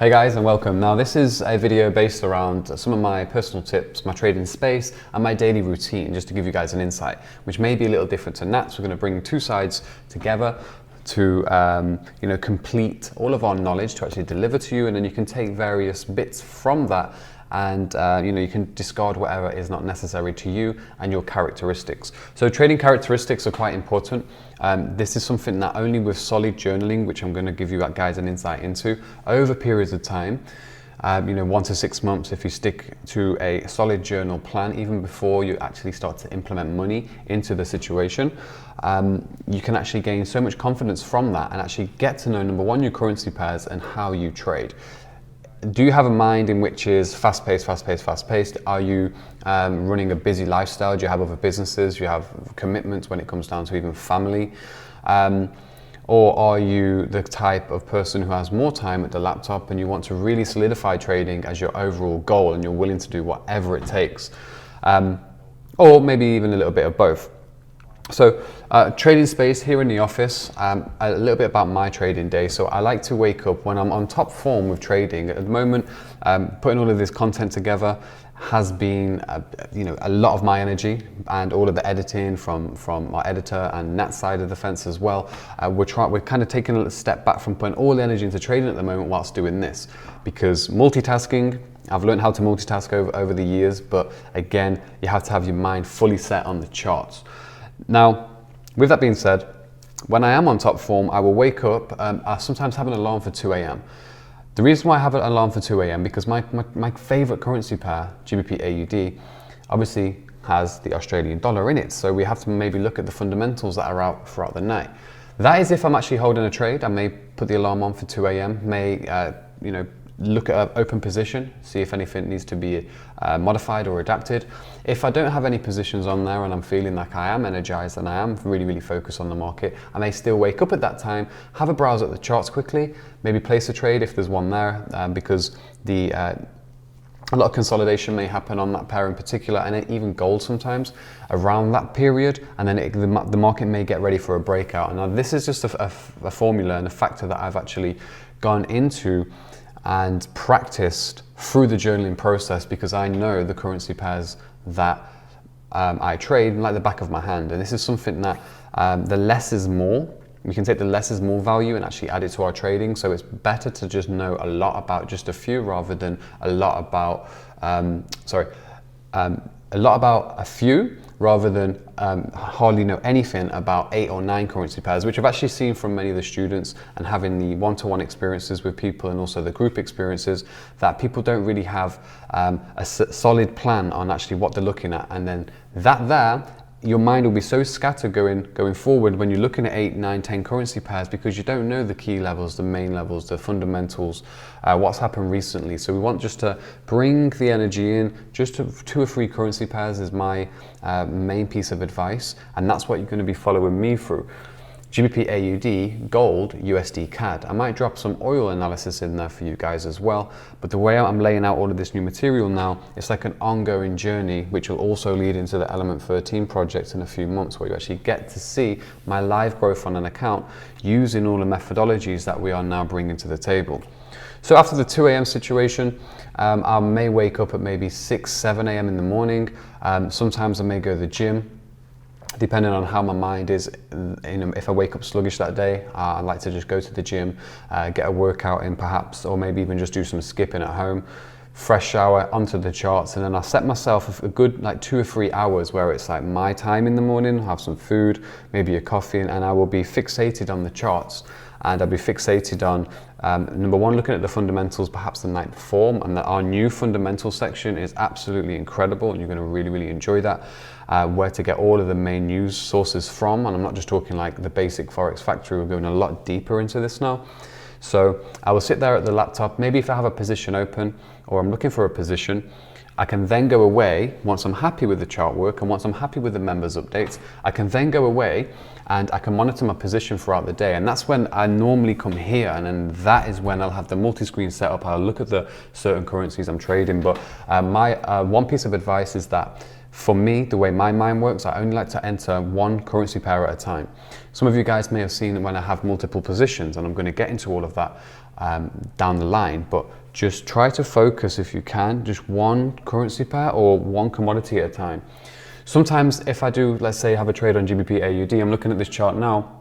Hey guys, and welcome. Now this is a video based around some of my personal tips, my trading space and my daily routine, just to give you guys an insight, which may be a little different to Nats. We're going to bring two sides together to complete all of our knowledge to actually deliver to you, and then you can take various bits from that and you can discard whatever is not necessary to you and your characteristics. So trading characteristics are quite important. This is something that only with solid journaling, which I'm going to give you guys an insight into, over periods of time, 1 to 6 months, if you stick to a solid journal plan, even before you actually start to implement money into the situation, you can actually gain so much confidence from that and actually get to know, number one, your currency pairs and how you trade. Do you have a mind in which is fast-paced, fast-paced, fast-paced? Are you running a busy lifestyle? Do you have other businesses? Do you have commitments when it comes down to even family? Or are you the type of person who has more time at the laptop and you want to really solidify trading as your overall goal and you're willing to do whatever it takes? Or maybe even a little bit of both. So trading space here in the office, a little bit about my trading day. So I like to wake up when I'm on top form with trading. At the moment, putting all of this content together has been a lot of my energy, and all of the editing from our editor and Nat side of the fence as well. We're kind of taking a little step back from putting all the energy into trading at the moment whilst doing this, because multitasking, I've learned how to multitask over the years, but again, you have to have your mind fully set on the charts. Now, with that being said, when I am on top form, I will wake up. I sometimes have an alarm for 2 a.m. The reason why I have an alarm for 2 a.m. because my favorite currency pair, GBP AUD, obviously has the Australian dollar in it. So we have to maybe look at the fundamentals that are out throughout the night. That is if I'm actually holding a trade. I may put the alarm on for 2 a.m., may look at an open position, see if anything needs to be modified or adapted. If I don't have any positions on there and I'm feeling like I am energized and I am really focused on the market, I may still wake up at that time, have a browse at the charts quickly, maybe place a trade if there's one there, because a lot of consolidation may happen on that pair in particular, and even gold sometimes around that period, and then the market may get ready for a breakout. And now this is just a formula and a factor that I've actually gone into and practiced through the journaling process, because I know the currency pairs that I trade like the back of my hand. And this is something that the less is more. We can take the less is more value and actually add it to our trading. So it's better to just know a lot about just a few rather than a lot about a few rather than hardly know anything about 8 or 9 currency pairs, which I've actually seen from many of the students, and having the one-to-one experiences with people and also the group experiences, that people don't really have a solid plan on actually what they're looking at. And then your mind will be so scattered going forward when you're looking at 8, 9, 10 currency pairs, because you don't know the key levels, the main levels, the fundamentals, what's happened recently. So we want just to bring the energy in. Just 2 or 3 currency pairs is my main piece of advice, and that's what you're going to be following me through. GBP AUD, gold, USD CAD. I might drop some oil analysis in there for you guys as well, but the way I'm laying out all of this new material now, it's like an ongoing journey, which will also lead into the Element 13 project in a few months, where you actually get to see my live growth on an account using all the methodologies that we are now bringing to the table. So after the 2 a.m. situation, I may wake up at maybe 6, 7 a.m. in the morning. Sometimes I may go to the gym, depending on how my mind is. If I wake up sluggish that day, I like to just go to the gym, get a workout in perhaps, or maybe even just do some skipping at home, fresh shower, onto the charts, and then I'll set myself a good 2 or 3 hours where it's like my time in the morning, have some food, maybe a coffee, and I will be fixated on the charts. And I'll be fixated on, number one, looking at the fundamentals perhaps the night before, and that our new fundamental section is absolutely incredible, and you're going to really enjoy that. Where to get all of the main news sources from, and I'm not just talking like the basic Forex factory, we're going a lot deeper into this now. So I will sit there at the laptop, maybe if I have a position open or I'm looking for a position, I can then go away once I'm happy with the chart work and once I'm happy with the members updates. I can then go away and I can monitor my position throughout the day, and that's when I normally come here, and then that is when I'll have the multi-screen set up. I'll look at the certain currencies I'm trading. But my one piece of advice is that For me, the way my mind works, I only like to enter one currency pair at a time. Some of you guys may have seen when I have multiple positions, and I'm going to get into all of that down the line, but just try to focus, if you can, just one currency pair or one commodity at a time. Sometimes if I do, let's say, have a trade on GBP AUD, I'm looking at this chart now,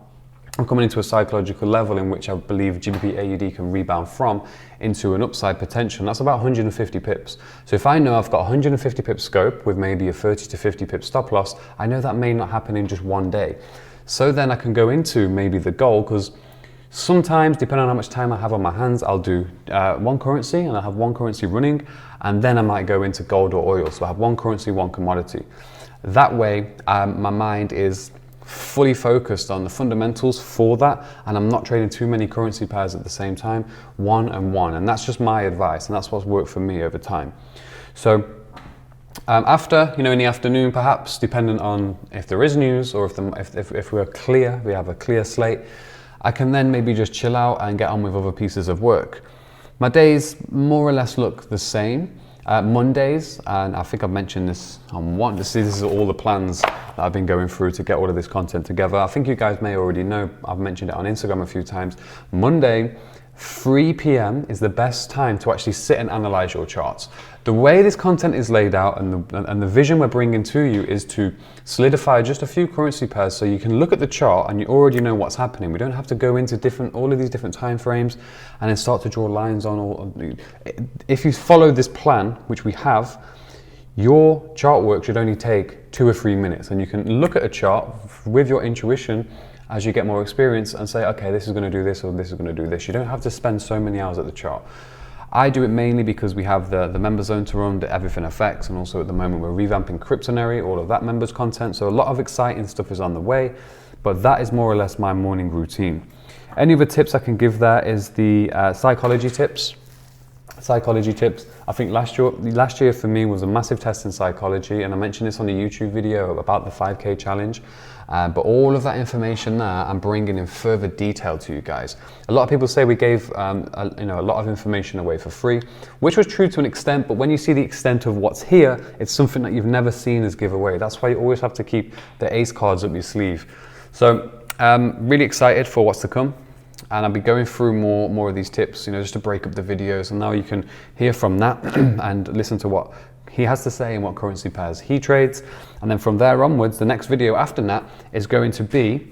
I'm coming into a psychological level in which I believe GBP AUD can rebound from into an upside potential, and that's about 150 pips. So if I know I've got 150 pip scope with maybe a 30 to 50 pip stop loss, I know that may not happen in just one day. So then I can go into maybe the gold, because sometimes, depending on how much time I have on my hands, I'll do one currency and I have one currency running, and then I might go into gold or oil. So I have one currency, one commodity. That way, my mind is fully focused on the fundamentals for that, and I'm not trading too many currency pairs at the same time, one and one. And that's just my advice, and that's what's worked for me over time. So after, in the afternoon, perhaps, depending on if there is news or if we're clear, we have a clear slate, I can then maybe just chill out and get on with other pieces of work. My days more or less look the same. Mondays, and I think I've mentioned this on one, this is all the plans that I've been going through to get all of this content together. I think you guys may already know, I've mentioned it on Instagram a few times. Monday, 3 p.m. is the best time to actually sit and analyze your charts. The way this content is laid out and the vision we're bringing to you is to solidify just a few currency pairs so you can look at the chart and you already know what's happening. We don't have to go into all of these different time frames and then start to draw lines on all. If you follow this plan, which we have, your chart work should only take 2 or 3 minutes, and you can look at a chart with your intuition as you get more experience and say, okay, this is going to do this or this is going to do this. You don't have to spend so many hours at the chart. I do it mainly because we have the member zone to run, the Everything FX, and also at the moment we're revamping Cryptonary, all of that members content. So a lot of exciting stuff is on the way, but that is more or less my morning routine. Any other tips I can give there is the psychology tips. Psychology tips. I think last year for me was a massive test in psychology, and I mentioned this on the YouTube video about the 5K challenge. But all of that information there, I'm bringing in further detail to you guys. A lot of people say we gave a lot of information away for free, which was true to an extent. But when you see the extent of what's here, it's something that you've never seen as giveaway. That's why you always have to keep the ace cards up your sleeve. So really excited for what's to come. And I'll be going through more of these tips, just to break up the videos. And now you can hear from that and listen to what he has to say and what currency pairs he trades. And then from there onwards, the next video after that is going to be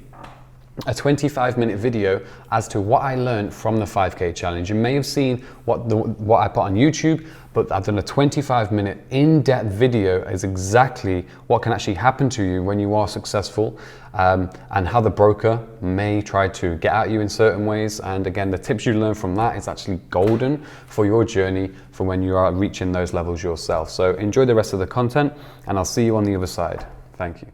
a 25-minute video as to what I learned from the 5K challenge. You may have seen what I put on YouTube, but I've done a 25-minute in-depth video is exactly what can actually happen to you when you are successful, and how the broker may try to get at you in certain ways. And again, the tips you learn from that is actually golden for your journey for when you are reaching those levels yourself. So enjoy the rest of the content, and I'll see you on the other side. Thank you.